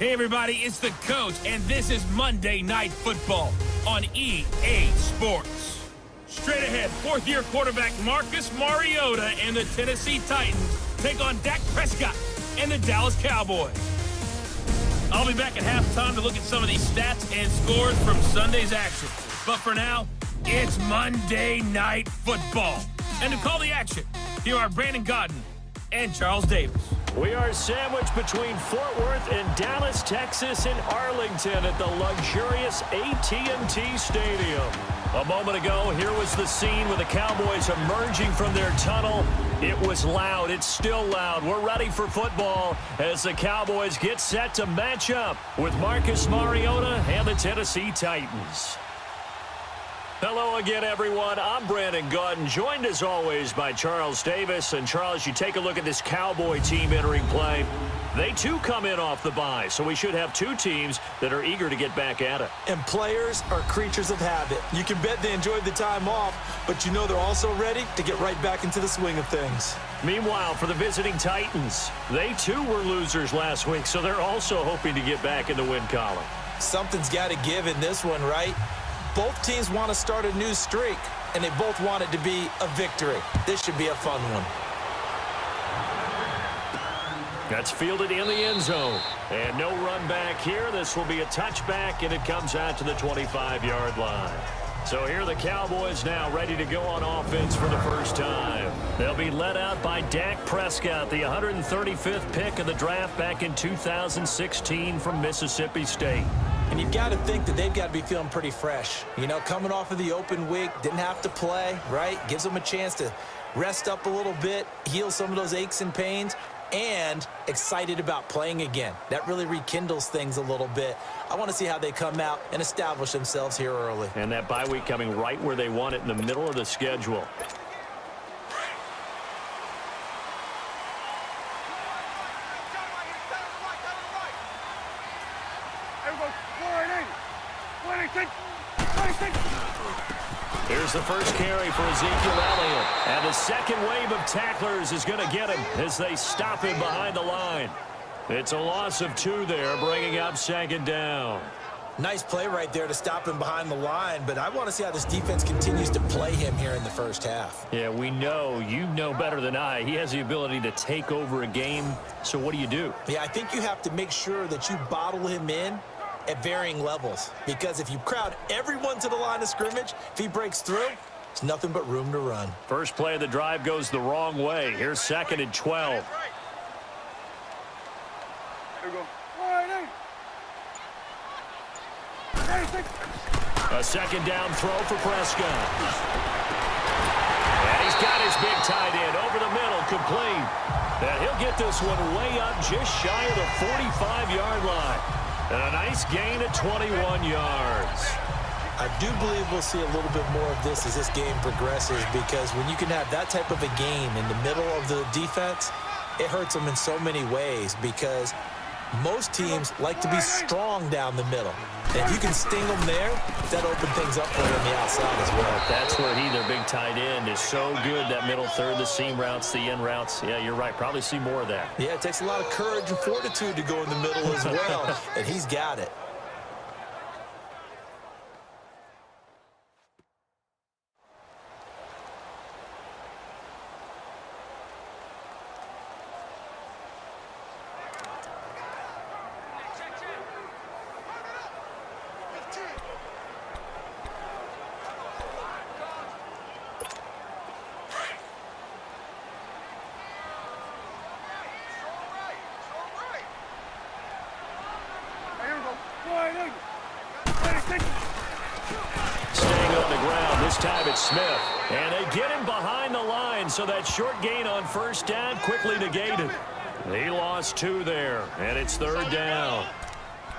Hey everybody, it's the coach, and this is Monday Night Football on EA Sports. Straight ahead, fourth-year quarterback Marcus Mariota and the Tennessee Titans take on Dak Prescott and the Dallas Cowboys. I'll be back at halftime to look at some of these stats and scores from Sunday's action. But for now, it's Monday Night Football. And to call the action, here are Brandon Godden and Charles Davis. We are sandwiched between Fort Worth and Dallas, Texas, and Arlington at the luxurious AT&T Stadium. A moment ago, here was the scene with the Cowboys emerging from their tunnel. It was loud. It's still loud. We're ready for football as the Cowboys get set to match up with Marcus Mariota and the Tennessee Titans. Hello again, everyone. I'm Brandon Godden, joined as always by Charles Davis. And Charles, you take a look at this Cowboy team entering play. They too come in off the bye, so we should have two teams that are eager to get back at it. And players are creatures of habit. You can bet they enjoyed the time off, but you know they're also ready to get right back into the swing of things. Meanwhile, for the visiting Titans, they too were losers last week, so they're also hoping to get back in the win column. Something's got to give in this one, right? Both teams want to start a new streak, and they both want it to be a victory. This should be a fun one. That's fielded in the end zone. And no run back here. This will be a touchback, and it comes out to the 25-yard line. So here are the Cowboys now ready to go on offense for the first time. They'll be led out by Dak Prescott, the 135th pick of the draft back in 2016 from Mississippi State. And you've got to think that they've got to be feeling pretty fresh. You know, coming off of the open week, didn't have to play, right? Gives them a chance to rest up a little bit, heal some of those aches and pains, and excited about playing again. That really rekindles things a little bit. I want to see how they come out and establish themselves here early. And that bye week coming right where they want it, in the middle of the schedule. Here's the first carry for Ezekiel Elliott. And the second wave of tacklers is going to get him as they stop him behind the line. It's a loss of 2 there, bringing up second down. Nice play right there to stop him behind the line, but I want to see how this defense continues to play him here in the first half. Yeah, we know, you know better than I, he has the ability to take over a game. So what do you do? Yeah, I think you have to make sure that you bottle him in at varying levels, because if you crowd everyone to the line of scrimmage, if he breaks through, it's nothing but room to run. First play of the drive goes the wrong way. Here's second and 12. Here we go. A second down throw for Prescott. And he's got his big tight end over the middle, complete. And he'll get this one way up just shy of the 45-yard line. And a nice gain of 21 yards. I do believe we'll see a little bit more of this as this game progresses, because when you can have that type of a game in the middle of the defense, it hurts them in so many ways, because most teams like to be strong down the middle. And if you can sting them there, that opens things up for them on the outside as well. That's where he, their big tight end, is so good, that middle third, the seam routes, the end routes. Yeah, you're right. Probably see more of that. Yeah, it takes a lot of courage and fortitude to go in the middle as well, and he's got it. Staying on the ground, this time it's Smith. And they get him behind the line, so that short gain on first down quickly negated. He lost 2 there, and it's third down.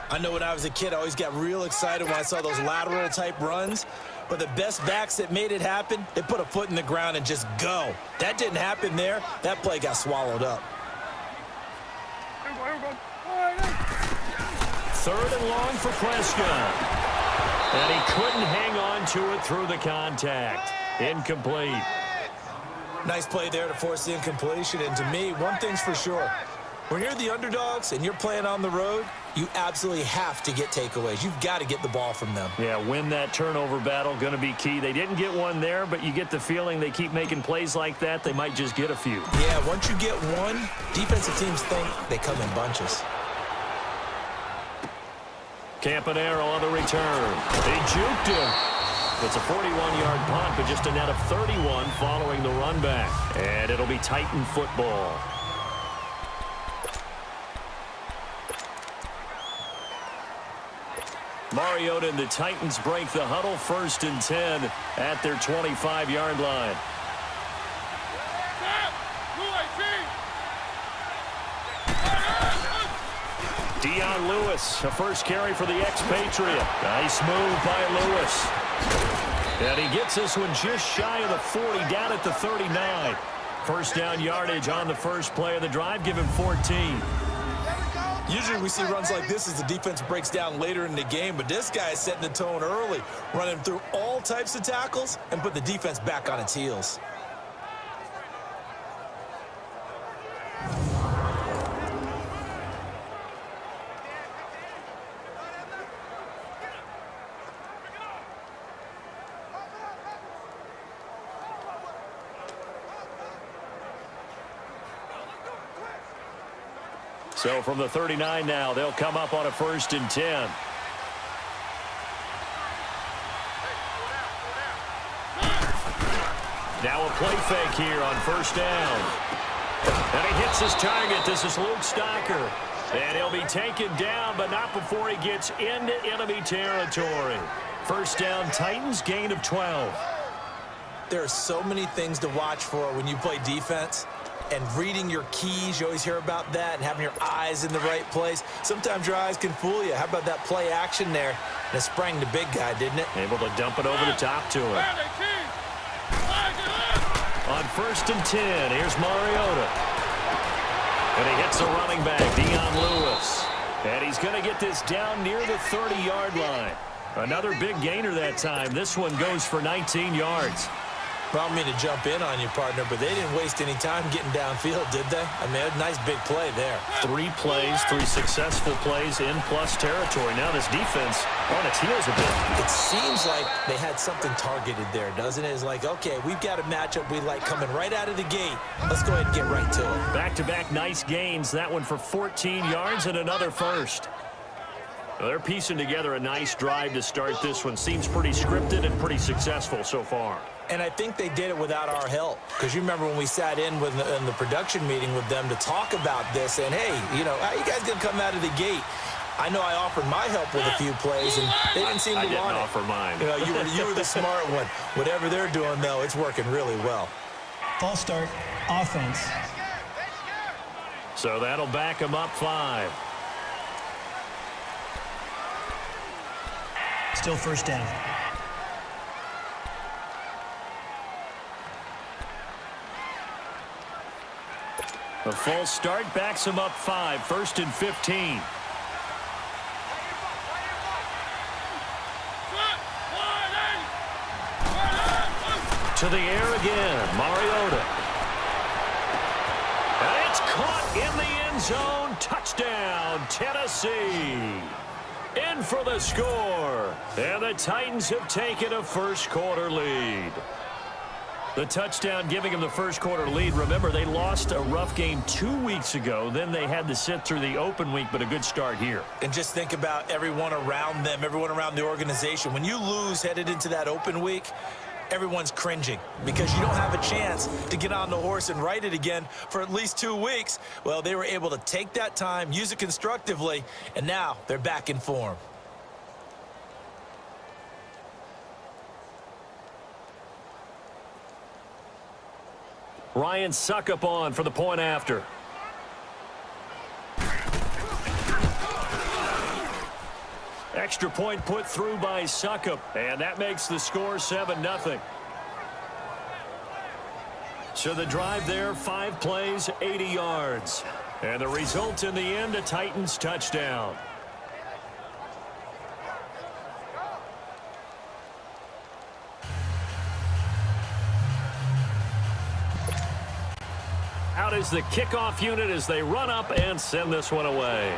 I know when I was a kid, I always got real excited when I saw those lateral-type runs. But the best backs that made it happen, they put a foot in the ground and just go. That didn't happen there. That play got swallowed up. Third and long for Prescott. And he couldn't hang on to it through the contact. Incomplete. Nice play there to force the incompletion. And to me, one thing's for sure. When you're the underdogs and you're playing on the road, you absolutely have to get takeaways. You've got to get the ball from them. Yeah, win that turnover battle, going to be key. They didn't get one there, but you get the feeling they keep making plays like that, they might just get a few. Yeah, once you get one, defensive teams think they come in bunches. Campanaro on the return. They juked him. It's a 41-yard punt, but just a net of 31 following the run back. And it'll be Titan football. Mariota and the Titans break the huddle, 1st and 10 at their 25-yard line. Dion Lewis, a first carry for the expatriate. Nice move by Lewis. And he gets this one just shy of the 40, down at the 39. First down yardage on the first play of the drive, give him 14. Usually we see runs like this as the defense breaks down later in the game, but this guy is setting the tone early, running through all types of tackles and put the defense back on its heels. So from the 39 now, they'll come up on a 1st and 10. Now a play fake here on 1st down. And he hits his target. This is Luke Stocker. And he'll be taken down, but not before he gets into enemy territory. 1st down, Titans, gain of 12. There are so many things to watch for when you play defense. And reading your keys, you always hear about that, and having your eyes in the right place. Sometimes your eyes can fool you. How about that play action there? And it sprang the big guy, didn't it? Able to dump it over the top to him. On 1st and 10, here's Mariota. And he hits the running back, Dion Lewis. And he's going to get this down near the 30-yard line. Another big gainer that time. This one goes for 19 yards. I don't mean to jump in on you, partner, but they didn't waste any time getting downfield, did they? I mean, a nice big play there. 3 plays, 3 successful plays in plus territory. Now this defense on its heels a bit. It seems like they had something targeted there, doesn't it? It's like, okay, we've got a matchup we like coming right out of the gate. Let's go ahead and get right to it. Back-to-back nice gains. That one for 14 yards and another first. Well, they're piecing together a nice drive to start this one. Seems pretty scripted and pretty successful so far. And I think they did it without our help. Because you remember when we sat in the production meeting with them to talk about this, and hey, you know, how you guys going to come out of the gate? I know I offered my help with a few plays, and they didn't seem to want it. I didn't offer mine. You know, you were the smart one. Whatever they're doing, though, it's working really well. False start, offense. So that'll back them up 5. Still 1st down. A false start backs him up 5. 1st and 15. To the air again, Mariota. And it's caught in the end zone. Touchdown, Tennessee. In for the score. And the Titans have taken a first-quarter lead. The touchdown giving them the first-quarter lead. Remember, they lost a rough game 2 weeks ago. Then they had to sit through the open week, but a good start here. And just think about everyone around them, everyone around the organization. When you lose headed into that open week, everyone's cringing because you don't have a chance to get on the horse and ride it again for at least 2 weeks. Well, they were able to take that time, use it constructively, and now they're back in form. Ryan Suckup on for the point after. Extra point put through by Suckup, and that makes the score 7-0. So the drive there, 5 plays, 80 yards. And the result in the end, a Titans touchdown. Out is the kickoff unit as they run up and send this one away.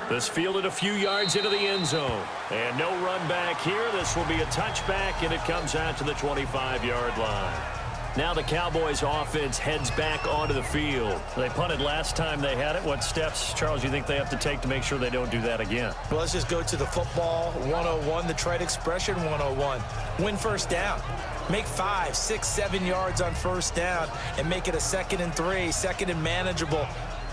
This fielded a few yards into the end zone. And no run back here. This will be a touchback, and it comes out to the 25-yard line. Now the Cowboys offense heads back onto the field. They punted last time they had it. What steps, Charles, you think they have to take to make sure they don't do that again? Well, let's just go to the football 101, the trite expression 101. Win first down. Make 5, 6, 7 yards on first down and make it a 2nd and 3, 2nd and manageable.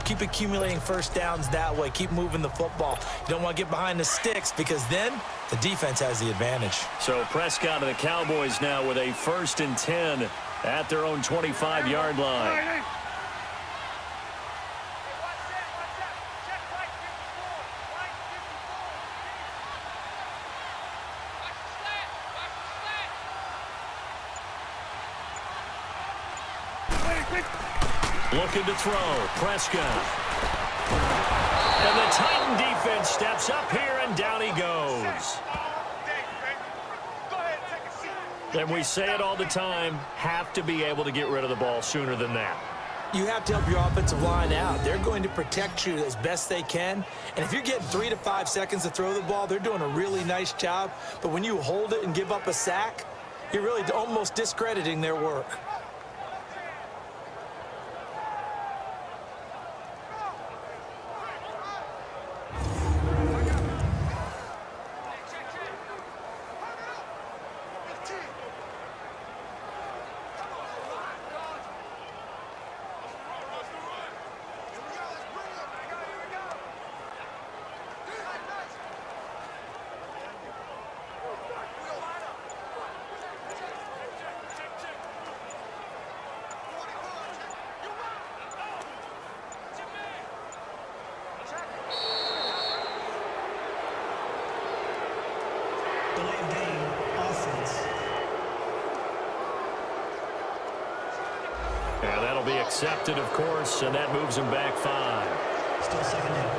Keep accumulating first downs that way. Keep moving the football. You don't want to get behind the sticks because then the defense has the advantage. So Prescott and the Cowboys now with a 1st and 10 at their own 25-yard line. Looking to throw. Prescott. And the Titan defense steps up here, and down he goes. And we say it all the time, have to be able to get rid of the ball sooner than that. You have to help your offensive line out. They're going to protect you as best they can. And if you're getting 3 to 5 seconds to throw the ball, they're doing a really nice job. But when you hold it and give up a sack, you're really almost discrediting their work. Yeah, that'll be accepted, of course, and that moves him back 5. Still 2nd down.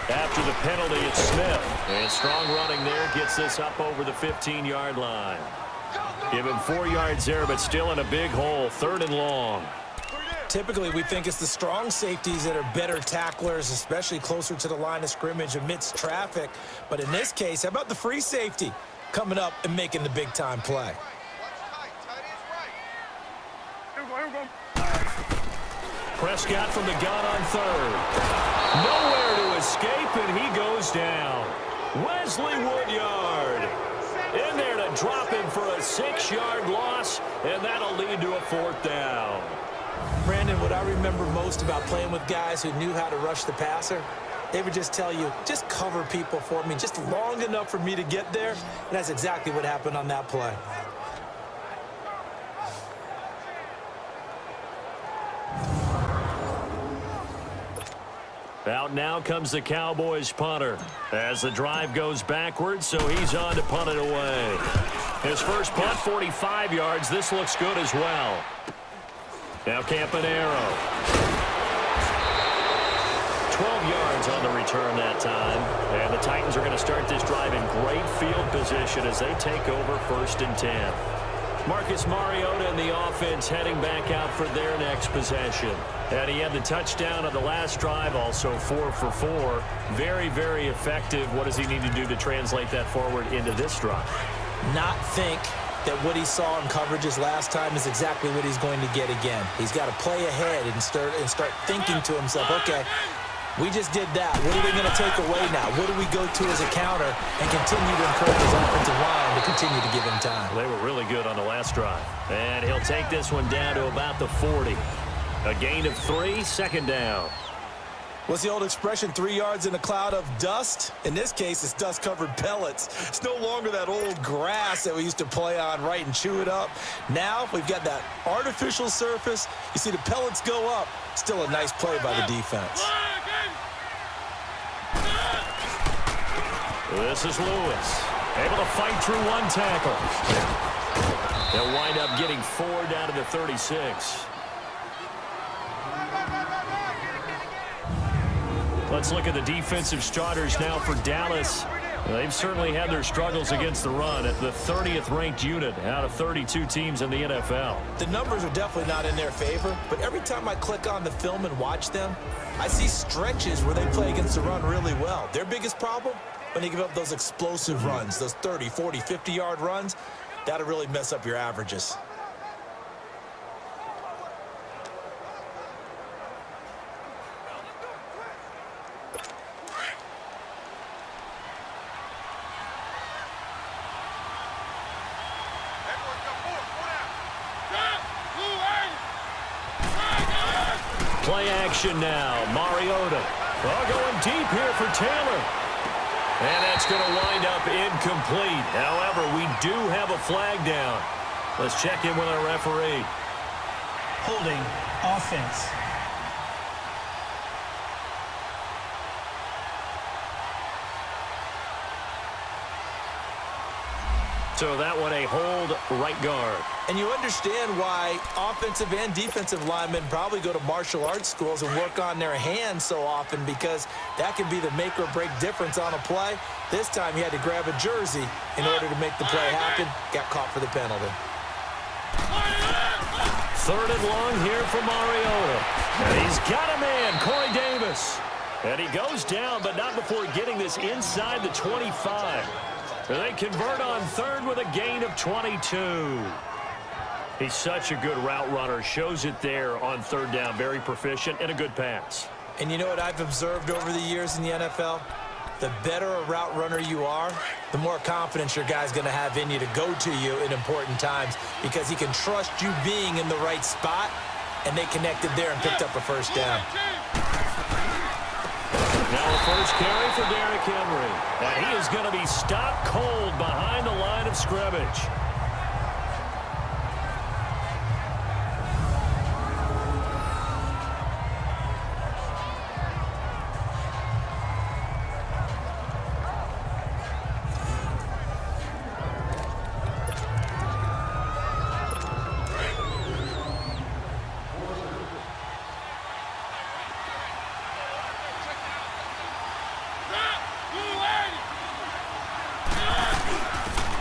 After the penalty, it's Smith. And strong running there gets this up over the 15-yard line. Give him 4 yards there, but still in a big hole. 3rd and long. Typically, we think it's the strong safeties that are better tacklers, especially closer to the line of scrimmage amidst traffic. But in this case, how about the free safety coming up and making the big-time play? Prescott from the gun on 3rd. Nowhere to escape, and he goes down. Wesley Woodyard in there to drop him for a 6-yard loss, and that'll lead to a 4th down. Brandon, what I remember most about playing with guys who knew how to rush the passer, they would just tell you, just cover people for me, just long enough for me to get there. And that's exactly what happened on that play. Out now comes the Cowboys punter as the drive goes backwards, so he's on to punt it away. His first punt, 45 yards. This looks good as well. Now Campanaro. 12 yards on the return that time. And the Titans are going to start this drive in great field position as they take over 1st and 10. Marcus Mariota and the offense heading back out for their next possession. And he had the touchdown on the last drive, also 4 for 4. Very, very effective. What does he need to do to translate that forward into this drive? Not think that what he saw in coverages last time is exactly what he's going to get again. He's got to play ahead and start thinking to himself, okay, we just did that. What are we going to take away now? What do we go to as a counter and continue to encourage his offensive line to continue to give him time? They were really good on the last drive. And he'll take this one down to about the 40. A gain of 3, 2nd down. What's the old expression, 3 yards in a cloud of dust? In this case, it's dust-covered pellets. It's no longer that old grass that we used to play on, right, and chew it up. Now we've got that artificial surface. You see the pellets go up. Still a nice play by the defense. This is Lewis, able to fight through one tackle. They'll wind up getting 4 down to the 36. Let's look at the defensive starters now for Dallas. They've certainly had their struggles against the run at the 30th ranked unit out of 32 teams in the NFL. The numbers are definitely not in their favor, but every time I click on the film and watch them, I see stretches where they play against the run really well. Their biggest problem, when they give up those explosive runs, those 30, 40, 50-yard runs, that'll really mess up your averages. Play action now. Mariota. Going deep here for Taylor. And that's going to wind up incomplete. However, we do have a flag down. Let's check in with our referee. Holding offense. So that one a hold right guard. And you understand why offensive and defensive linemen probably go to martial arts schools and work on their hands so often, because that can be the make or break difference on a play. This time he had to grab a jersey in order to make the play happen. Got caught for the penalty. 3rd and long here for Mariota. And he's got a man, Corey Davis. And he goes down, but not before getting this inside the 25. And they convert on 3rd with a gain of 22. He's such a good route runner. Shows it there on 3rd down. Very proficient and a good pass. And you know what I've observed over the years in the NFL? The better a route runner you are, the more confidence your guy's going to have in you to go to you in important times, because he can trust you being in the right spot, and they connected there and picked up a 1st down. Now the first carry for Derrick Henry. And he is going to be stopped cold behind the line of scrimmage.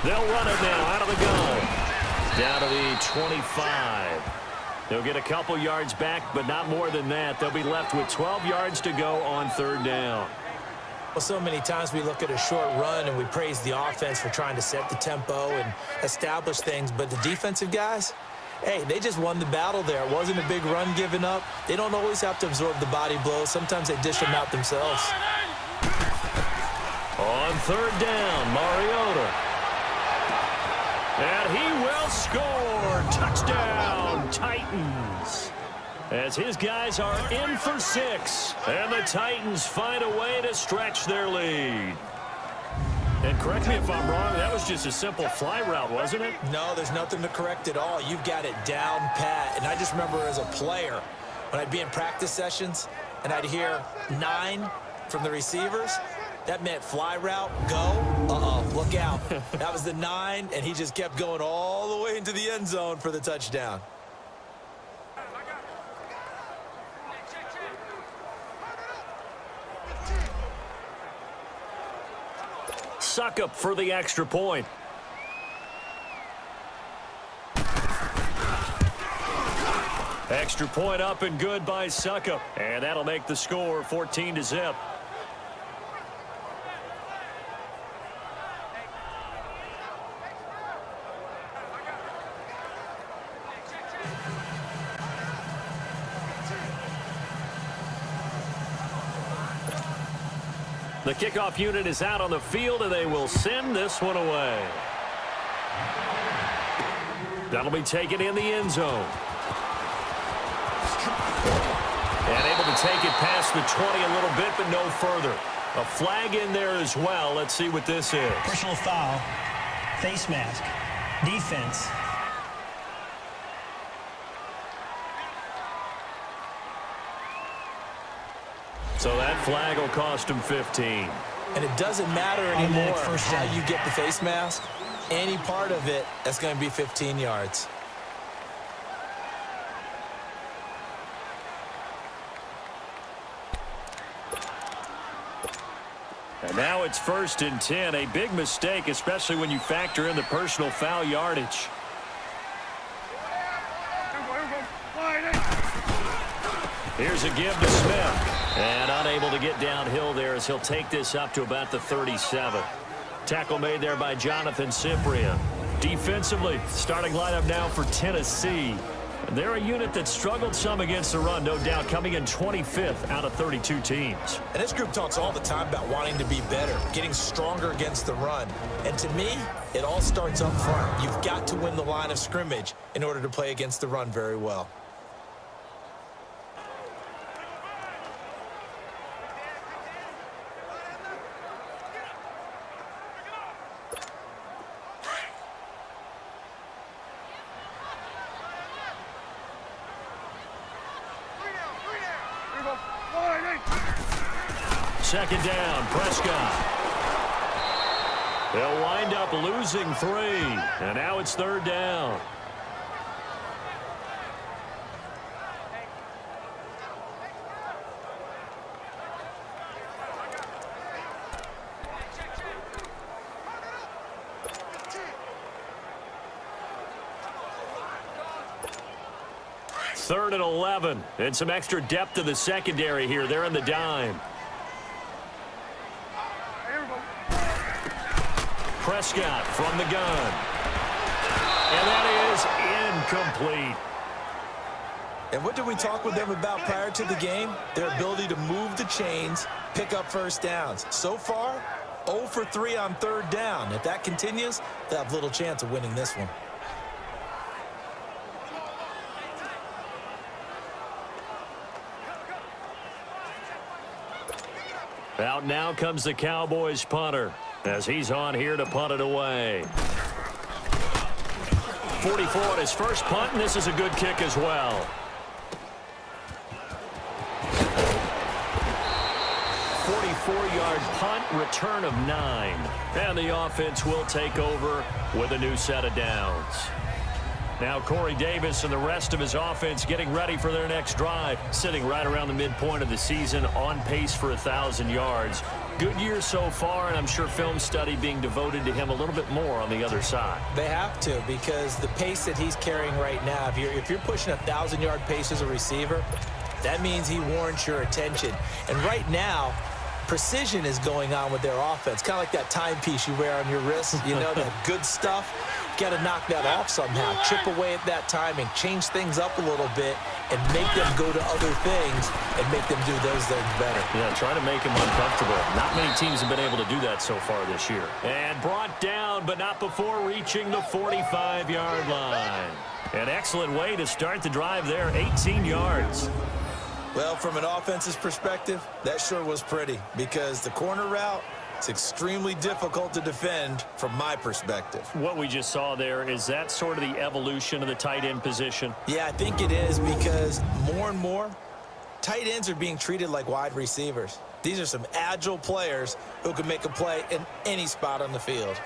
They'll run it now out of the gun. Down to the 25. They'll get a couple yards back, but not more than that. They'll be left with 12 yards to go on 3rd down. Well, so many times we look at a short run and we praise the offense for trying to set the tempo and establish things, but the defensive guys, hey, they just won the battle there. It wasn't a big run given up. They don't always have to absorb the body blows. Sometimes they dish them out themselves. On 3rd down, Mariota. And he will score. Touchdown, Titans. As his guys are in for 6. And the Titans find a way to stretch their lead. And correct me if I'm wrong, that was just a simple fly route, wasn't it? No, there's nothing to correct at all. You've got it down pat. And I just remember as a player, when I'd be in practice sessions and I'd hear 9 from the receivers, that meant fly route, go, look out. That was the 9, and he just kept going all the way into the end zone for the touchdown. Succop for the extra point. Extra point up and good by Succop. And that'll make the score 14-0. The kickoff unit is out on the field, and they will send this one away. That'll be taken in the end zone. And able to take it past the 20 a little bit, but no further. A flag in there as well. Let's see what this is. Personal foul. Face mask. Defense. So that flag will cost him 15. And it doesn't matter anymore how you get the face mask. any part of it, that's going to be 15 yards. And now it's 1st and 10. A big mistake, especially when you factor in the personal foul yardage. Here's a give to Smith. And unable to get downhill there as he'll take this up to about the 37. Tackle made there by Jonathan Cyprien. Defensively, starting lineup now for Tennessee. They're a unit that struggled some against the run, no doubt, coming in 25th out of 32 teams. And this group talks all the time about wanting to be better, getting stronger against the run. And to me, it all starts up front. You've got to win the line of scrimmage in order to play against the run very well. Second down, Prescott. They'll wind up losing 3, and now it's 3rd down. Third and 11, and some extra depth to the secondary here. They're in the dime. Prescott from the gun. And that is incomplete. And what did we talk with them about prior to the game? Their ability to move the chains, pick up first downs. So far, 0 for 3 on 3rd down. If that continues, they'll have little chance of winning this one. Out now comes the Cowboys punter as he's on here to punt it away. 44 on his first punt, and this is a good kick as well. 44-yard punt, return of 9. And the offense will take over with a new set of downs. Now Corey Davis and the rest of his offense getting ready for their next drive, sitting right around the midpoint of the season, on pace for 1,000 yards. Good year so far, and I'm sure film study being devoted to him a little bit more on the other side. They have to, because the pace that he's carrying right now, if you're pushing 1,000-yard pace as a receiver, that means he warrants your attention. And right now, precision is going on with their offense, kind of like that timepiece you wear on your wrist, you know, that good stuff. Got to knock that off somehow, chip away at that timing, change things up a little bit, and make them go to other things and make them do those things better. Yeah, try to make them uncomfortable. Not many teams have been able to do that so far this year. And brought down, but not before reaching the 45-yard line. An excellent way to start the drive there, 18 yards. Well, from an offense's perspective, that sure was pretty, because the corner route, it's extremely difficult to defend from my perspective. What we just saw there, is that sort of the evolution of the tight end position? Yeah, I think it is, because more and more, tight ends are being treated like wide receivers. These are some agile players who can make a play in any spot on the field.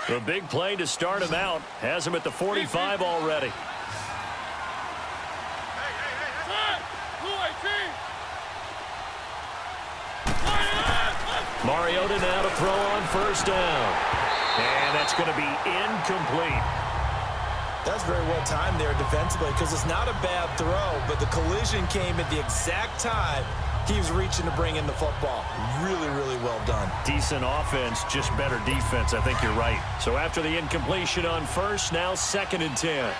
The big play to start him out has him at the 45 already. Mariota now to throw on first down. And that's going to be incomplete. That's very well timed there defensively, because it's not a bad throw, but the collision came at the exact time he was reaching to bring in the football. Really, really well done. Decent offense, just better defense. I think you're right. So after the incompletion on first, now 2nd and 10.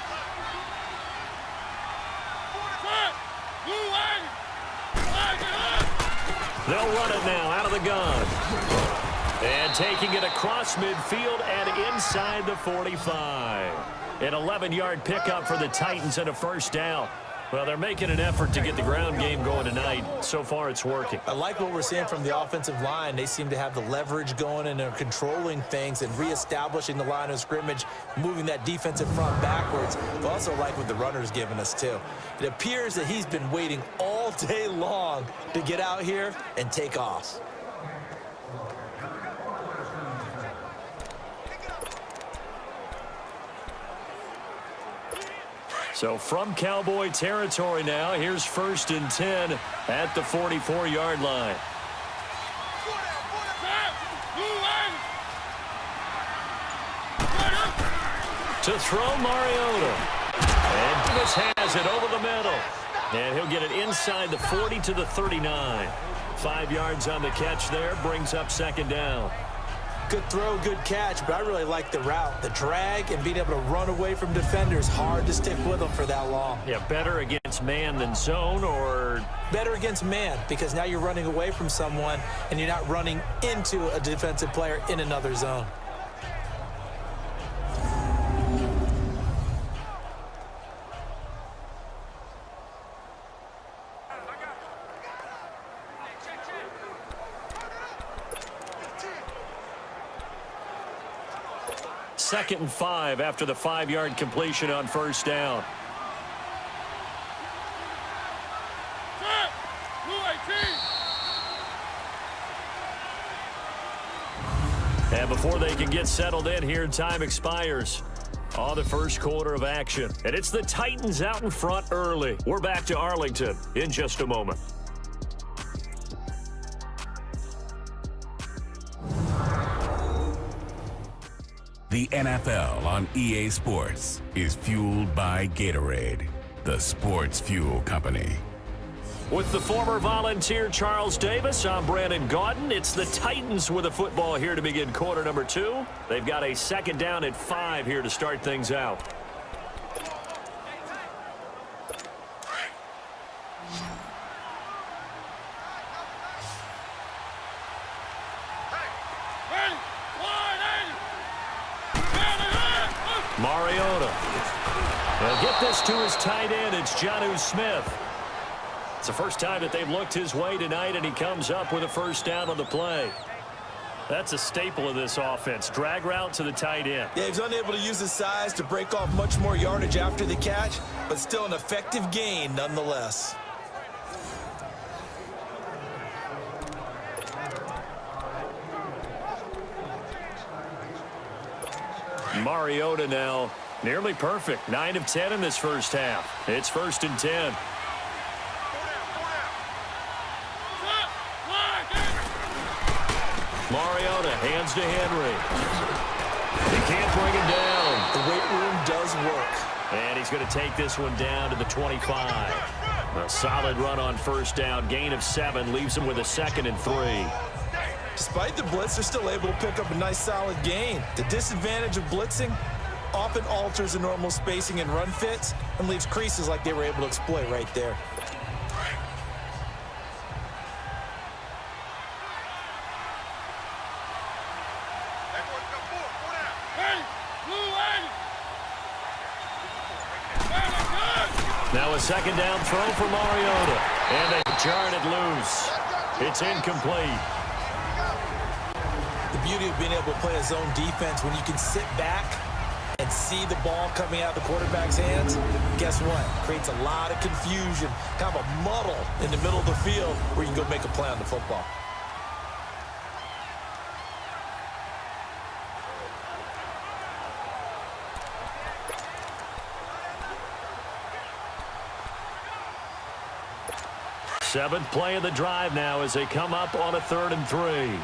They'll run it now out of the gun. And taking it across midfield and inside the 45. An 11-yard pickup for the Titans and a first down. Well, they're making an effort to get the ground game going tonight. So far, it's working. I like what we're seeing from the offensive line. They seem to have the leverage going, and they're controlling things and reestablishing the line of scrimmage, moving that defensive front backwards. But also like what the runner's giving us, too. It appears that he's been waiting all all day long to get out here and take off. So from Cowboy territory now, here's 1st and 10 at the 44-yard line. To throw, Mariota. And Davis has it over the middle. And he'll get it inside the 40 to the 39. 5 yards on the catch there, brings up 2nd down. Good throw, good catch, but I really like the route. The drag and being able to run away from defenders, hard to stick with them for that long. Yeah, better against man than zone, or? Better against man, because now you're running away from someone and you're not running into a defensive player in another zone. Second and 5 after the 5-yard completion on 1st down. And before they can get settled in here, time expires on the 1st quarter of action. And it's the Titans out in front early. We're back to Arlington in just a moment. The NFL on EA Sports is fueled by Gatorade, the sports fuel company. With the former Volunteer Charles Davis, I'm Brandon Gaudin. It's the Titans with the football here to begin quarter number 2. They've got a 2nd down at 5 here to start things out. Mariota. They'll get this to his tight end. It's Jonnu Smith. It's the first time that they've looked his way tonight, and he comes up with a 1st down on the play. That's a staple of this offense. Drag route to the tight end. Yeah, he's unable to use his size to break off much more yardage after the catch, but still an effective gain nonetheless. Mariota now nearly perfect. 9 of 10 in this first half. It's 1st and 10. Mariota hands to Henry. He can't bring him down. The weight room does work. And he's going to take this one down to the 25. A solid run on 1st down. Gain of 7 leaves him with a 2nd and 3. Despite the blitz, they're still able to pick up a nice solid gain. The disadvantage of blitzing often alters the normal spacing and run fits and leaves creases like they were able to exploit right there. Now a 2nd down throw for Mariota. And they jarred it loose. It's incomplete. The beauty of being able to play a zone defense when you can sit back and see the ball coming out of the quarterback's hands, guess what? Creates a lot of confusion, kind of a muddle in the middle of the field where you can go make a play on the football. Seventh play of the drive now as they come up on a 3rd and 3.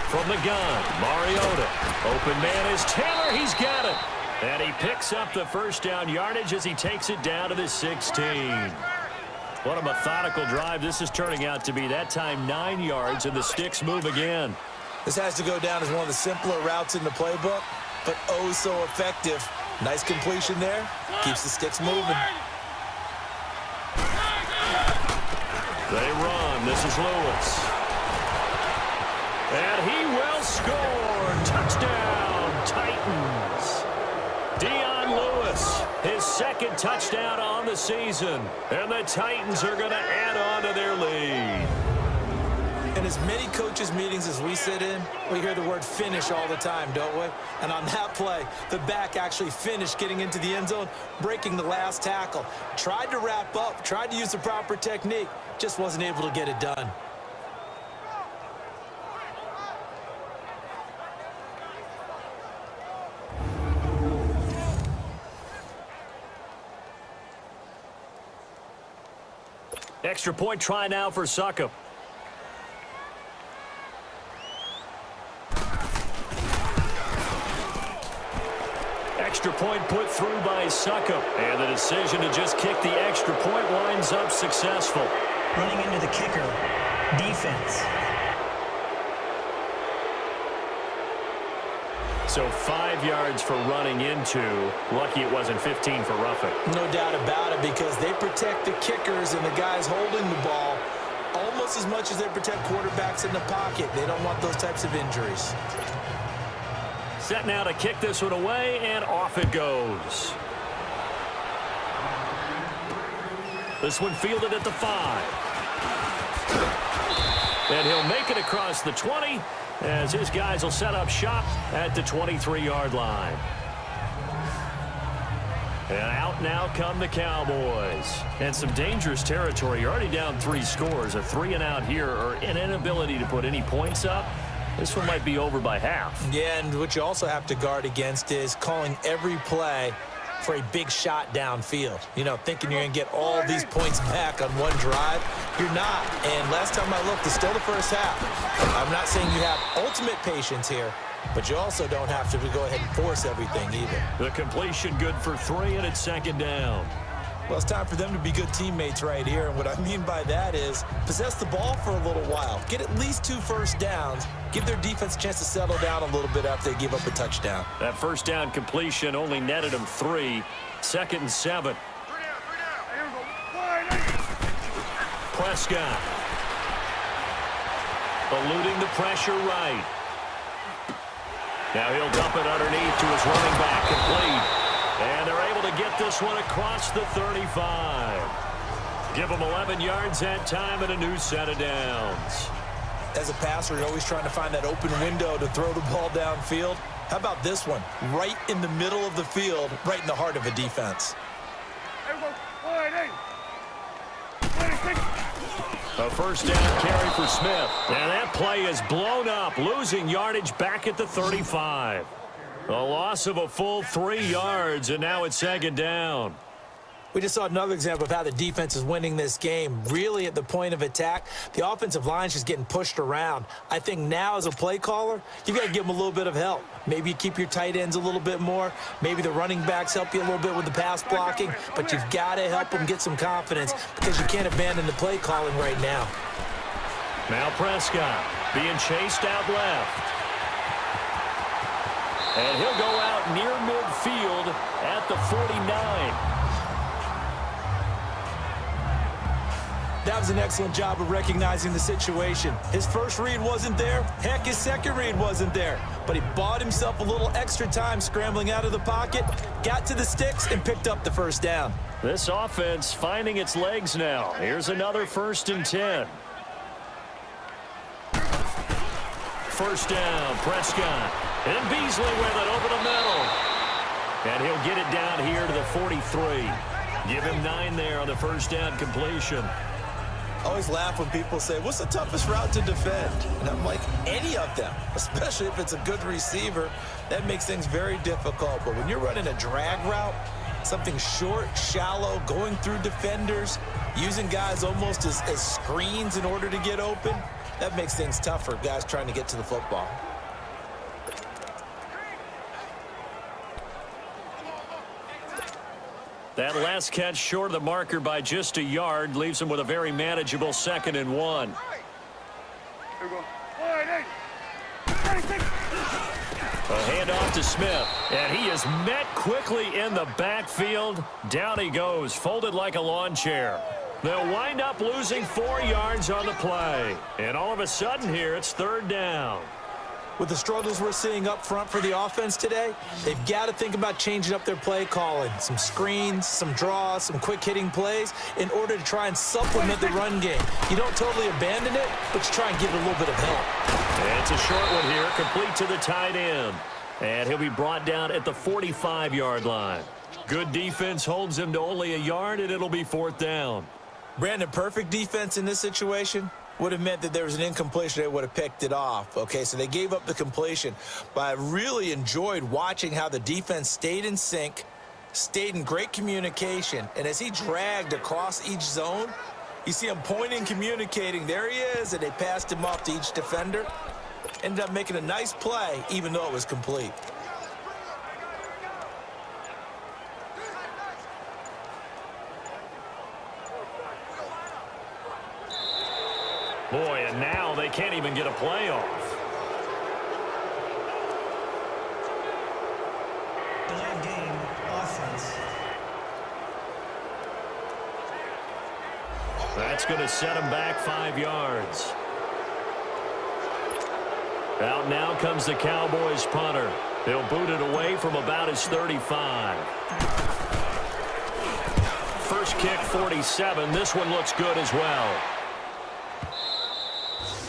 From the gun, Mariota. Open man is Taylor. He's got it. And he picks up the 1st down yardage as he takes it down to the 16. What a methodical drive this is turning out to be. That time 9 yards, and the sticks move again. This has to go down as one of the simpler routes in the playbook, but oh so effective. Nice completion there. Keeps the sticks moving. They run. This is Lewis. And he will score. Touchdown, Titans. Dion Lewis, his 2nd touchdown on the season. And the Titans are going to add on to their lead. In as many coaches' meetings as we sit in, we hear the word finish all the time, don't we? And on that play, the back actually finished getting into the end zone, breaking the last tackle. Tried to wrap up, tried to use the proper technique, just wasn't able to get it done. Extra point try now for Succop. Extra point put through by Succop. And the decision to just kick the extra point winds up successful. Running into the kicker. Defense. So 5 yards for running into. Lucky it wasn't 15 for roughing. No doubt about it, because they protect the kickers and the guys holding the ball almost as much as they protect quarterbacks in the pocket. They don't want those types of injuries. Set now to kick this one away, and off it goes. This one fielded at the 5. And he'll make it across the 20, as his guys will set up shop at the 23-yard line. And out now come the Cowboys. And some dangerous territory. You're already down 3 scores. A 3-and-out here, or an inability to put any points up. This one might be over by half. Yeah, and what you also have to guard against is calling every play for a big shot downfield. You know, thinking you're going to get all these points back on one drive. You're not. And last time I looked, it's still the first half. I'm not saying you have ultimate patience here, but you also don't have to go ahead and force everything either. The completion good for 3, and it's 2nd down. Well, it's time for them to be good teammates right here. And what I mean by that is possess the ball for a little while. Get at least 2 first downs. Give their defense a chance to settle down a little bit after they give up a touchdown. That first down completion only netted them 3. 2nd and 7. Prescott. Eluding the pressure right. Now he'll dump it underneath to his running back, complete. And they're able to get this one across the 35. Give them 11 yards that time and a new set of downs. As a passer, you're always trying to find that open window to throw the ball downfield. How about this one? Right in the middle of the field, right in the heart of a defense. A first down carry for Smith. And that play is blown up, losing yardage back at the 35. A loss of a full 3 yards, and now it's 2nd down. We just saw another example of how the defense is winning this game. Really at the point of attack, the offensive line's just getting pushed around. I think now as a play caller, you've got to give them a little bit of help. Maybe you keep your tight ends a little bit more. Maybe the running backs help you a little bit with the pass blocking. But you've got to help them get some confidence, because you can't abandon the play calling right now. Now Prescott being chased out left. And he'll go out near midfield at the 49. That was an excellent job of recognizing the situation. His first read wasn't there. Heck, his second read wasn't there. But he bought himself a little extra time scrambling out of the pocket, got to the sticks, and picked up the first down. This offense finding its legs now. Here's another 1st and 10. First down, Prescott. And Beasley with it over the middle. And he'll get it down here to the 43. Give him 9 there on the first down completion. I always laugh when people say, what's the toughest route to defend? And I'm like, any of them, especially if it's a good receiver. That makes things very difficult. But when you're running a drag route, something short, shallow, going through defenders, using guys almost as screens in order to get open, that makes things tough for guys trying to get to the football. That last catch short of the marker by just a yard leaves him with a very manageable 2nd and 1. A handoff to Smith, and he is met quickly in the backfield. Down he goes, folded like a lawn chair. They'll wind up losing 4 yards on the play. And all of a sudden here, it's 3rd down. With the struggles we're seeing up front for the offense today, they've got to think about changing up their play calling. Some screens, some draws, some quick-hitting plays in order to try and supplement the run game. You don't totally abandon it, but you try and give it a little bit of help. And it's a short one here, complete to the tight end. And he'll be brought down at the 45-yard line. Good defense holds him to only a yard, and it'll be 4th down. Brandon, perfect defense in this situation would have meant that there was an incompletion. They would have picked it off. Okay, so they gave up the completion. But I really enjoyed watching how the defense stayed in sync, stayed in great communication. And as he dragged across each zone, you see him pointing, communicating. There he is, and they passed him off to each defender. Ended up making a nice play, even though it was complete. Boy, and now they can't even get a play off. Delay game, offense. That's going to set him back 5 yards. Out now comes the Cowboys punter. He'll boot it away from about his 35. First kick, 47. This one looks good as well.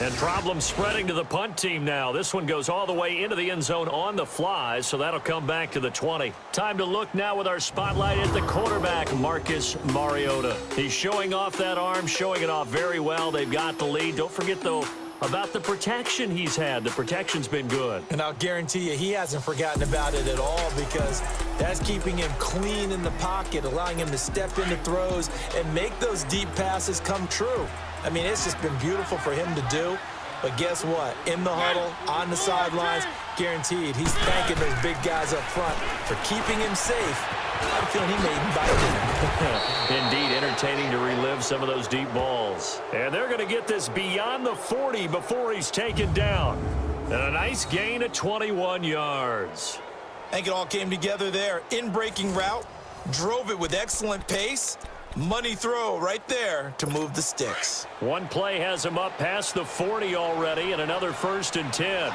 And problems spreading to the punt team now. This one goes all the way into the end zone on the fly, so that'll come back to the 20. Time to look now with our spotlight at the quarterback, Marcus Mariota. He's showing off that arm, showing it off very well. They've got the lead. Don't forget, though, about the protection he's had. The protection's been good. And I'll guarantee you he hasn't forgotten about it at all, because that's keeping him clean in the pocket, allowing him to step into throws and make those deep passes come true. I mean, it's just been beautiful for him to do. But guess what? In the huddle, on the sidelines, guaranteed he's thanking those big guys up front for keeping him safe. I'm feeling he may even bite it. Indeed, entertaining to relive some of those deep balls. And they're going to get this beyond the 40 before he's taken down. And a nice gain of 21 yards. I think it all came together there. In-breaking route, drove it with excellent pace. Money throw right there to move the sticks. One play has him up past the 40 already, and another 1st and 10.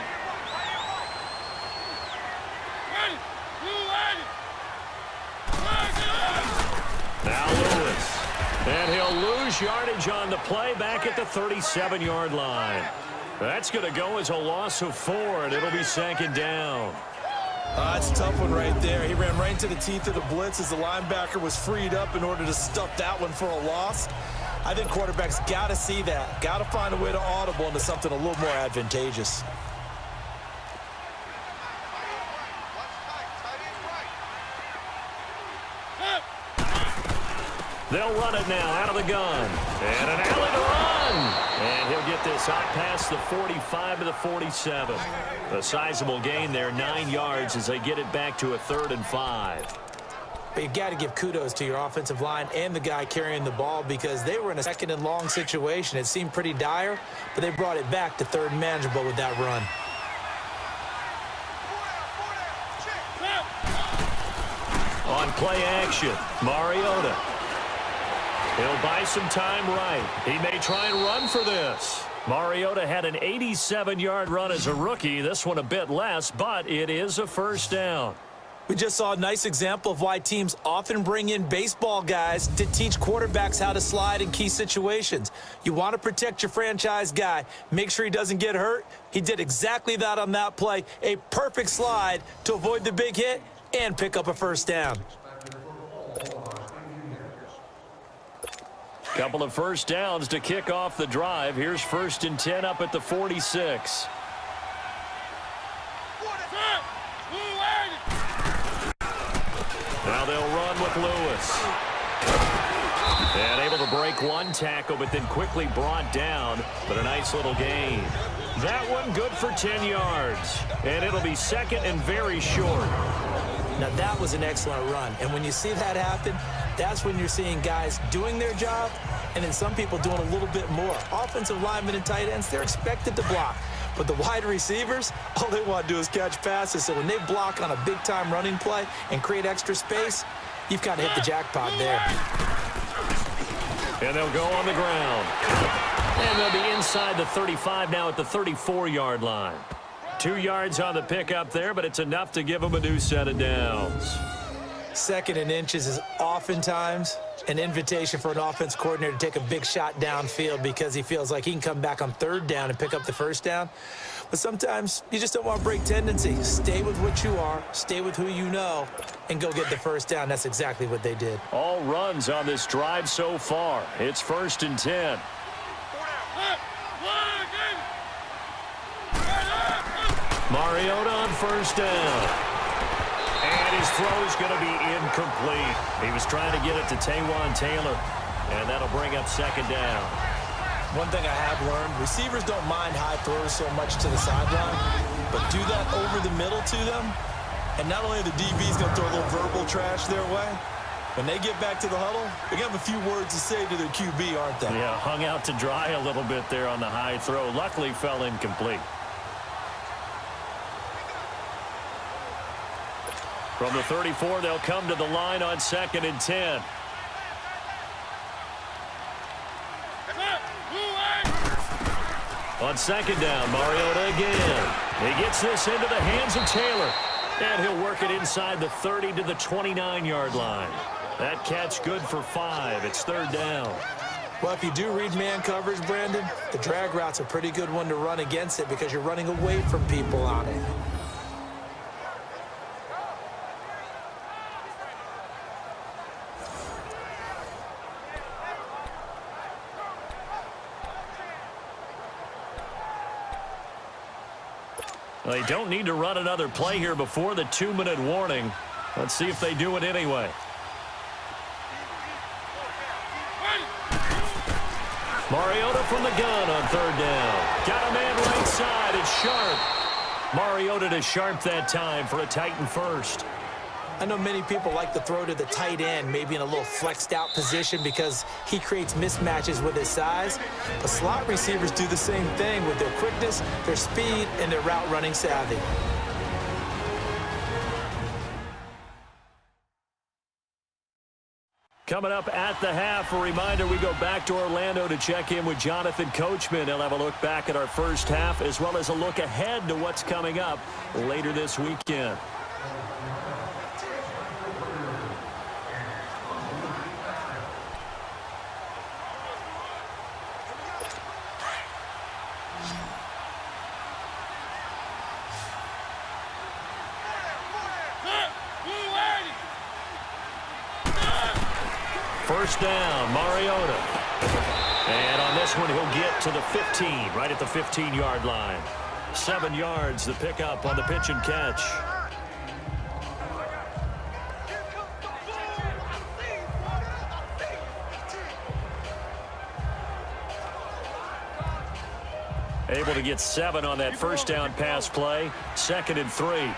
Now Lewis. And he'll lose yardage on the play back at the 37-yard line. That's going to go as a loss of 4, and it'll be 2nd down. That's a tough one right there. He ran right into the teeth of the blitz as the linebacker was freed up in order to stuff that one for a loss. I think quarterbacks got to see that. Got to find a way to audible into something a little more advantageous. They'll run it now out of the gun. And an alley to run. And he'll get this out past the 45 to the 47. A sizable gain there, 9 yards as they get it back to a 3rd and 5. But you've got to give kudos to your offensive line and the guy carrying the ball, because they were in a 2nd and long situation. It seemed pretty dire, but they brought it back to 3rd and manageable with that run. On play action, Mariota. He'll buy some time right. He may try and run for this. Mariota had an 87-yard run as a rookie. This one a bit less, but it is a 1st down. We just saw a nice example of why teams often bring in baseball guys to teach quarterbacks how to slide in key situations. You want to protect your franchise guy. Make sure he doesn't get hurt. He did exactly that on that play. A perfect slide to avoid the big hit and pick up a 1st down. Couple of 1st downs to kick off the drive. Here's 1st and 10 up at the 46. Now they'll run with Lewis. And able to break one tackle, but then quickly brought down. But a nice little gain. That one good for 10 yards. And it'll be 2nd and very short. Now that was an excellent run. And when you see that happen, that's when you're seeing guys doing their job and then some people doing a little bit more. Offensive linemen and tight ends, they're expected to block. But the wide receivers, all they want to do is catch passes. So when they block on a big-time running play and create extra space, you've got to hit the jackpot there. And they'll go on the ground. And they'll be inside the 35 now at the 34-yard line. 2 yards on the pickup there, but it's enough to give them a new set of downs. 2nd and inches is oftentimes an invitation for an offense coordinator to take a big shot downfield because he feels like he can come back on 3rd down and pick up the 1st down. But sometimes you just don't want to break tendency. Stay with what you are, stay with who you know, and go get the 1st down. That's exactly what they did. All runs on this drive so far. It's 1st and 10. Mariota on 1st down. And his throw's going to be incomplete. He was trying to get it to Taywan Taylor, and that'll bring up 2nd down. One thing I have learned, receivers don't mind high throws so much to the sideline, but do that over the middle to them, and not only are the DBs going to throw a little verbal trash their way, when they get back to the huddle, they're going to have a few words to say to their QB, aren't they? Yeah, hung out to dry a little bit there on the high throw. Luckily fell incomplete. From the 34, they'll come to the line on 2nd and 10. On 2nd down, Mariota again. He gets this into the hands of Taylor. And he'll work it inside the 30 to the 29-yard line. That catch good for 5. It's 3rd down. Well, if you do read man coverage, Brandon, the drag route's a pretty good one to run against it because you're running away from people on it. They don't need to run another play here before the 2-minute warning. Let's see if they do it anyway. Mariota from the gun on 3rd down. Got a man right side. It's Sharp. Mariota to Sharp that time for a Titan first. I know many people like to throw to the tight end, maybe in a little flexed out position because he creates mismatches with his size. But slot receivers do the same thing with their quickness, their speed, and their route running savvy. Coming up at the half, a reminder, we go back to Orlando to check in with Jonathan Coachman. He'll have a look back at our first half as well as a look ahead to what's coming up later this weekend. First down, Mariota. And on this one, he'll get to the 15, right at the 15-yard line. 7 yards, the pickup on the pitch and catch. Able to get 7 on that first down pass play. 2nd and 3.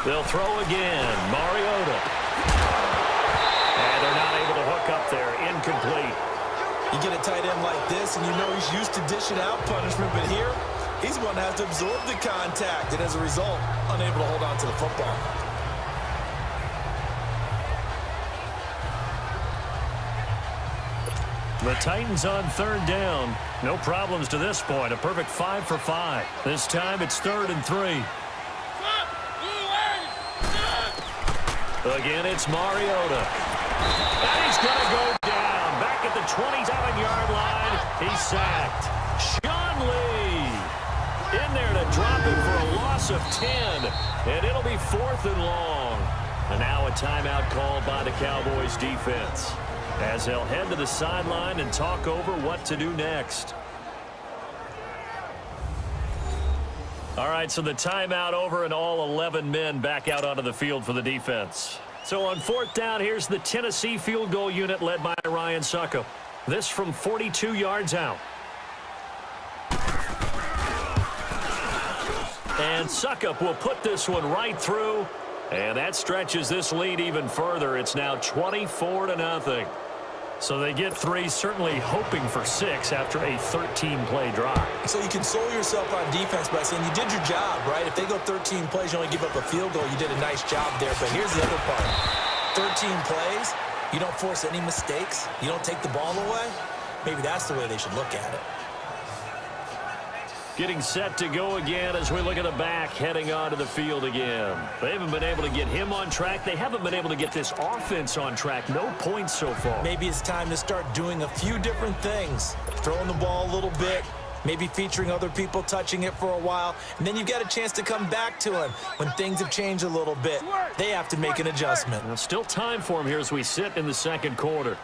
They'll throw again. Mariota. And they're not able to hook up there. Incomplete. You get a tight end like this, and you know he's used to dishing out punishment, but here, he's going to have to absorb the contact, and as a result, unable to hold on to the football. The Titans on 3rd down. No problems to this point. A perfect 5 for 5. This time it's 3rd and 3. Again, it's Mariota. And he's going to go down. Back at the 27-yard line. He's sacked. Sean Lee in there to drop him for a loss of 10. And it'll be 4th and long. And now a timeout called by the Cowboys defense, as they'll head to the sideline and talk over what to do next. All right, so the timeout over and all 11 men back out onto the field for the defense. So on 4th down, here's the Tennessee field goal unit led by Ryan Succop. This from 42 yards out. And Succop will put this one right through, and that stretches this lead even further. It's now 24-0. So they get 3, certainly hoping for 6 after a 13-play drive. So you console yourself on defense by saying you did your job, right? If they go 13 plays, you only give up a field goal, you did a nice job there. But here's the other part. 13 plays, you don't force any mistakes, you don't take the ball away. maybe that's the way they should look at it. Getting set to go again as we look at the back heading onto the field again. They haven't been able to get him on track. They haven't been able to get this offense on track. No points so far. Maybe it's time to start doing a few different things. Throwing the ball a little bit, maybe featuring other people touching it for a while, and then you've got a chance to come back to him when things have changed a little bit. They have to make an adjustment. Now, still time for him here as we sit in the second quarter.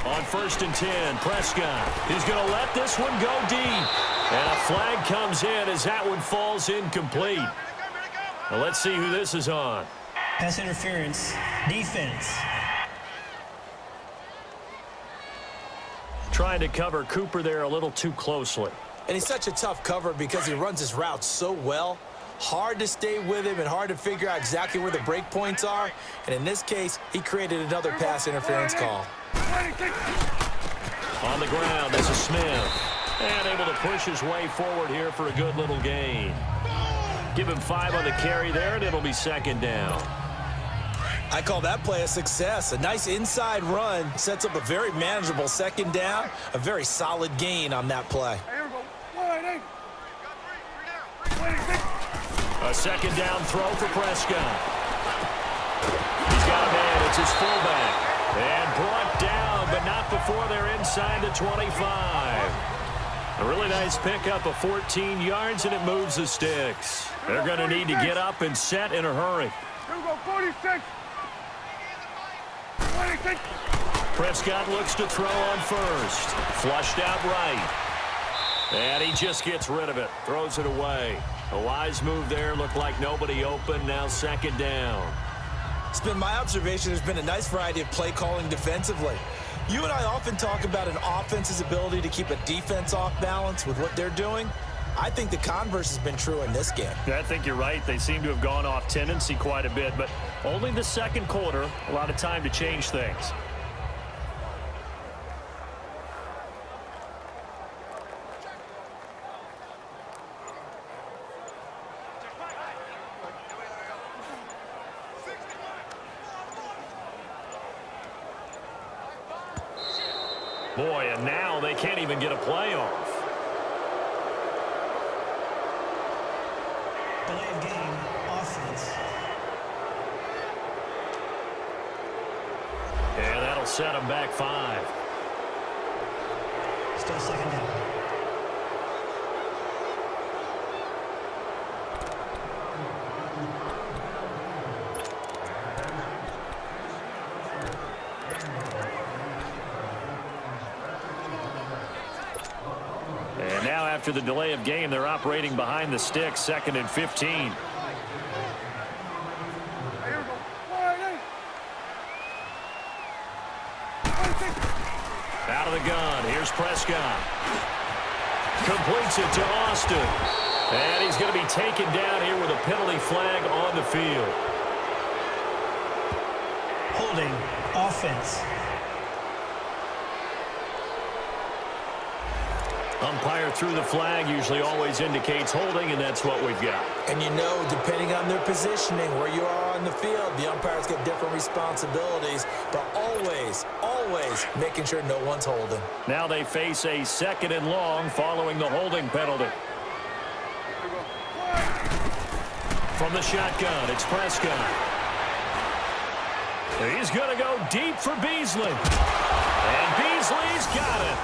On 1st and 10, Prescott. He's going to let this one go deep. And a flag comes in as that one falls incomplete. Now let's see who this is on. Pass interference. Defense. Trying to cover Cooper there a little too closely. And he's such a tough cover because he runs his routes so well. Hard to stay with him and hard to figure out exactly where the break points are. And in this case, he created another pass interference call. On the ground, this is Smith. And able to push his way forward here for a good little gain. Give him 5 on the carry there, and it'll be 2nd down. I call that play a success. A nice inside run sets up a very manageable 2nd down. A very solid gain on that play. A 2nd down throw for Prescott. He's got a man. It's his fullback. And brought down, but not before they're inside the 25. A really nice pickup of 14 yards, and it moves the sticks. They're going to need to get up and set in a hurry. 46. Prescott looks to throw on 1st. Flushed out right. And he just gets rid of it. Throws it away. A wise move there. Looked like nobody open. Now 2nd down. It's been my observation there's been a nice variety of play calling defensively. You and I often talk about an offense's ability to keep a defense off balance with what they're doing. I think the converse has been true in this game. Yeah, I think you're right. They seem to have gone off tendency quite a bit, but only the second quarter, a lot of time to change things. Boy, and now they can't even get a play off. Delay of game. Offense. And that'll set them back 5. Still 2nd down. And now after the delay of game, they're operating behind the sticks, 2nd and 15. Out of the gun, here's Prescott. Completes it to Austin. And he's going to be taken down here with a penalty flag on the field. Holding. Offense. Umpire threw the flag, usually always indicates holding, and that's what we've got. And you know, depending on their positioning, where you are on the field, the umpires get different responsibilities, but always, always making sure no one's holding. Now they face a 2nd and long following the holding penalty. From the shotgun, it's Prescott. He's going to go deep for Beasley. And Beasley's got it.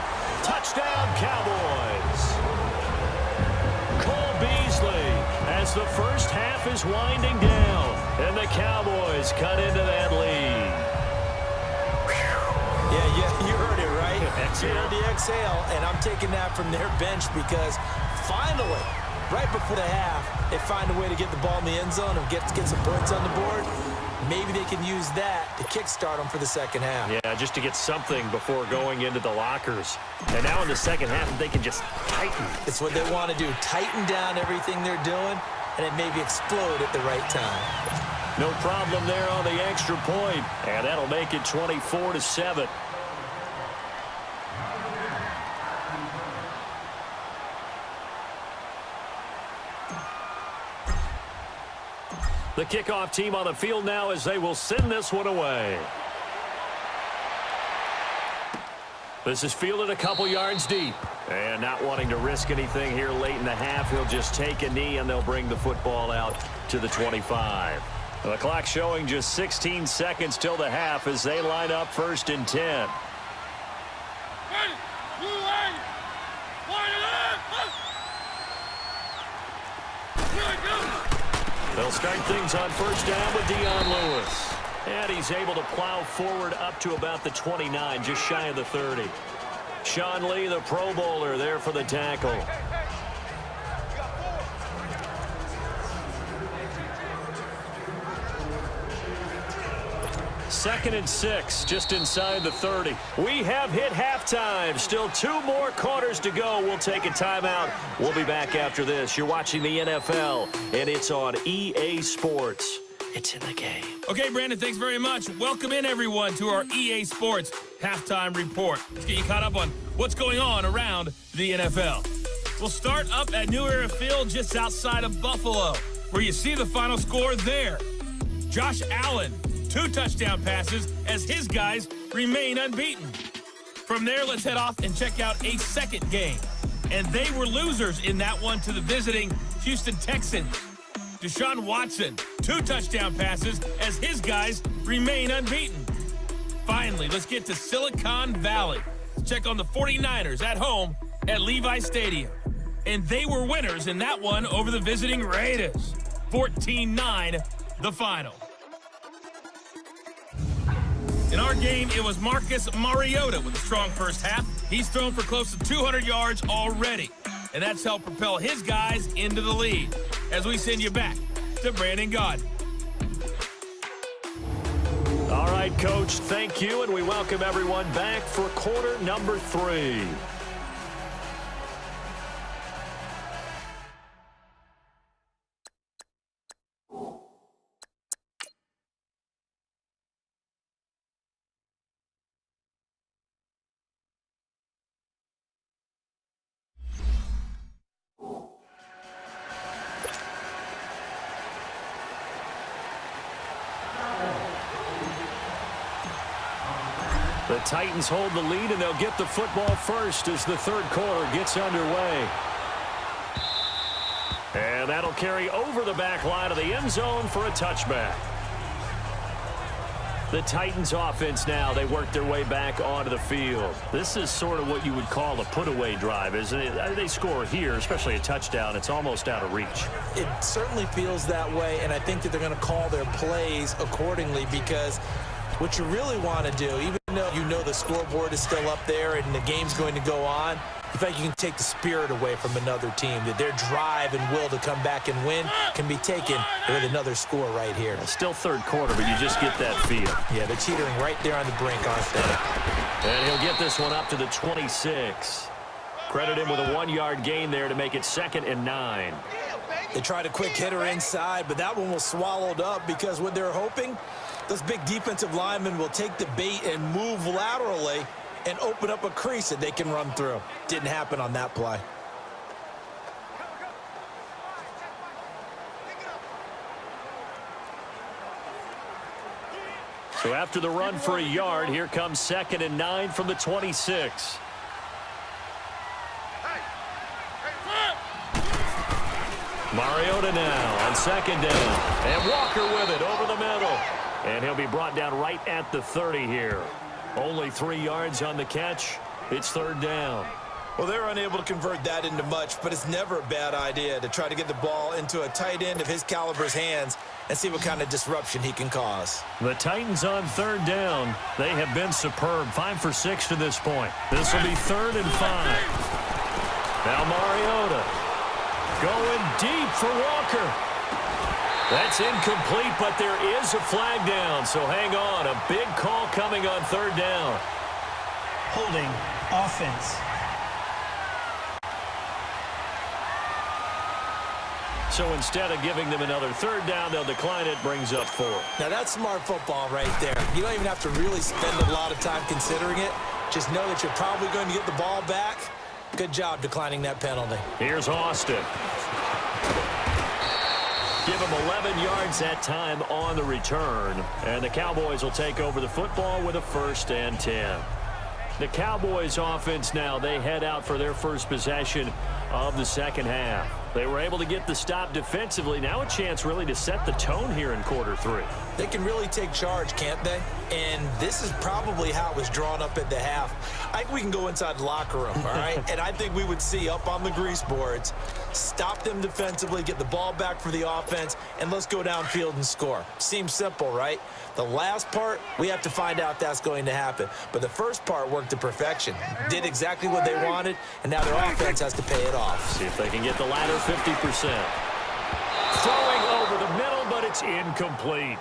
Touchdown, Cowboys. Cole Beasley as the first half is winding down. And the Cowboys cut into that lead. Yeah, you heard it, right? Exhale. You heard the exhale, and I'm taking that from their bench because finally, right before the half, they find a way to get the ball in the end zone and get some points on the board. Maybe they can use that to kickstart them for the 2nd half. Yeah, just to get something before going into the lockers. And now in the 2nd half, they can just tighten. It's what they want to do, tighten down everything they're doing, and it maybe explode at the right time. No problem there on the extra point. And that'll make it 24-7. The kickoff team on the field now as they will send this one away. This is fielded a couple yards deep. And not wanting to risk anything here late in the half, he'll just take a knee and they'll bring the football out to the 25. The clock showing just 16 seconds till the half as they line up 1st and 10. They'll start things on 1st down with Dion Lewis. And he's able to plow forward up to about the 29, just shy of the 30. Sean Lee, the Pro Bowler, there for the tackle. Second and 6, just inside the 30. We have hit halftime. Still 2 more quarters to go. We'll take a timeout. We'll be back after this. You're watching the NFL, and it's on EA Sports. It's in the game. Okay, Brandon, thanks very much. Welcome in, everyone, to our EA Sports Halftime Report. Let's get you caught up on what's going on around the NFL. We'll start up at New Era Field just outside of Buffalo, where you see the final score there. Josh Allen, 2 touchdown passes as his guys remain unbeaten. From there, let's head off and check out a second game. And they were losers in that one to the visiting Houston Texans. Deshaun Watson, 2 touchdown passes as his guys remain unbeaten. Finally, let's get to Silicon Valley. Check on the 49ers at home at Levi Stadium. And they were winners in that one over the visiting Raiders. 14-9, the final. In our game, it was Marcus Mariota with a strong first half. He's thrown for close to 200 yards already. And that's helped propel his guys into the lead. As we send you back to Brandon Gaudin. All right, Coach, thank you, and we welcome everyone back for quarter number 3. The Titans hold the lead, and they'll get the football first as the third quarter gets underway. And that'll carry over the back line of the end zone for a touchback. The Titans offense now, they work their way back onto the field. This is sort of what you would call a put-away drive, isn't it? They score here, especially a touchdown. It's almost out of reach. It certainly feels that way, and I think that they're going to call their plays accordingly because what you really want to do, even though you know the scoreboard is still up there and the game's going to go on, in fact, you can take the spirit away from another team, that their drive and will to come back and win can be taken with another score right here. Still third quarter, but you just get that feel. Yeah, they're teetering right there on the brink, aren't they? And he'll get this one up to the 26. Credit him with a 1-yard gain there to make it 2nd and 9. They tried a quick hitter inside, but that one was swallowed up because what they're hoping, those big defensive linemen will take the bait and move laterally and open up a crease that they can run through. Didn't happen on that play. So after the run for a yard, here comes 2nd and 9 from the 26. Mariota now on 2nd down. And Walker with it over the middle. And he'll be brought down right at the 30 here. Only 3 yards on the catch. It's 3rd down. Well, they're unable to convert that into much, but it's never a bad idea to try to get the ball into a tight end of his caliber's hands and see what kind of disruption he can cause. The Titans on 3rd down. They have been superb. 5 for 6 to this point. This will be 3rd and 5. Now Mariota going deep for Walker. That's incomplete, but there is a flag down, so hang on. A big call coming on 3rd down. Holding offense. So instead of giving them another 3rd down, they'll decline it, brings up 4. Now that's smart football right there. You don't even have to really spend a lot of time considering it. Just know that you're probably going to get the ball back. Good job declining that penalty. Here's Austin. Give him 11 yards that time on the return. And the Cowboys will take over the football with a 1st and 10. The Cowboys offense now, they head out for their first possession of the second half. They were able to get the stop defensively. Now a chance really to set the tone here in quarter three. They can really take charge, can't they? And this is probably how it was drawn up at the half. I think we can go inside the locker room, all right? And I think we would see up on the grease boards, stop them defensively, get the ball back for the offense, and let's go downfield and score. Seems simple, right? The last part, we have to find out if that's going to happen. But the first part worked to perfection. Did exactly what they wanted, and now their offense has to pay it off. See if they can get the latter 50%. Throwing over the middle, but it's incomplete.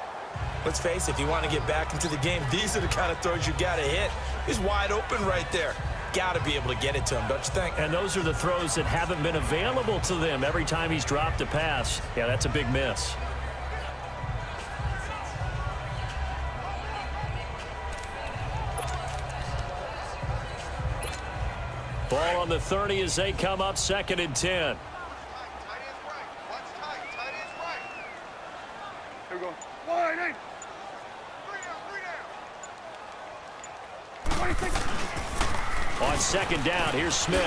Let's face it, if you want to get back into the game, these are the kind of throws you got to hit. He's wide open right there. Got to be able to get it to him, don't you think? And those are the throws that haven't been available to them every time he's dropped a pass. Yeah, that's a big miss. Ball on the 30 as they come up 2nd and 10. Here we go. Wide eight. On 2nd down, here's Smith.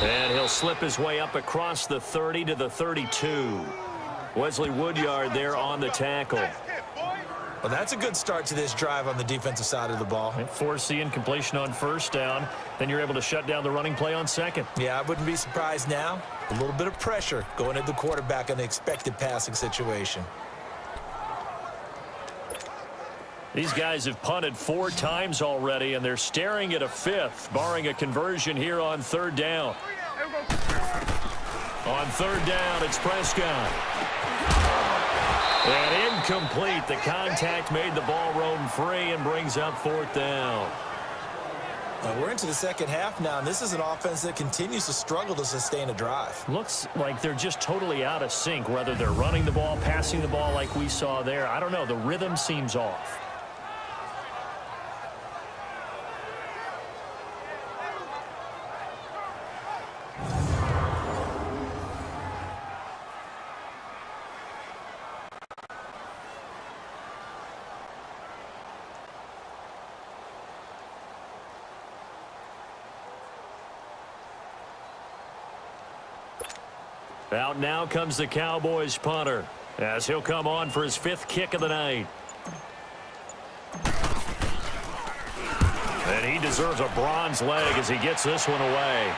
And he'll slip his way up across the 30 to the 32. Wesley Woodyard there on the tackle. Well, that's a good start to this drive on the defensive side of the ball. Force the incompletion on 1st down. Then you're able to shut down the running play on 2nd. Yeah, I wouldn't be surprised now. A little bit of pressure going at the quarterback in the expected passing situation. These guys have punted 4 times already, and they're staring at a 5th, barring a conversion here on 3rd down. On 3rd down, it's Prescott. And incomplete. The contact made the ball roam free and brings up 4th down. We're into the second half now, and this is an offense that continues to struggle to sustain a drive. Looks like they're just totally out of sync, whether they're running the ball, passing the ball like we saw there. I don't know. The rhythm seems off. Out now comes the Cowboys punter as he'll come on for his 5th kick of the night. And he deserves a bronze leg as he gets this one away.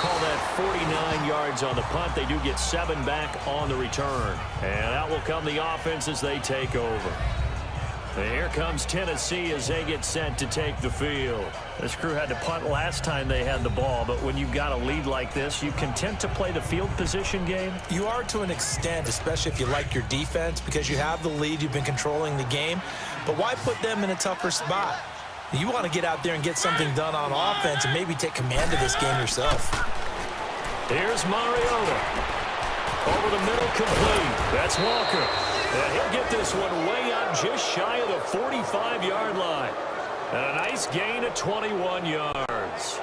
Call that 49 yards on the punt. They do get 7 back on the return. And out will come the offense as they take over. And here comes Tennessee as they get set to take the field. This crew had to punt last time they had the ball, but when you've got a lead like this, you content to play the field position game? You are to an extent, especially if you like your defense, because you have the lead, you've been controlling the game. But why put them in a tougher spot? You want to get out there and get something done on offense and maybe take command of this game yourself. Here's Mariota. Over the middle, complete. That's Walker. And he'll get this one way up just shy of the 45-yard line. And a nice gain of 21 yards.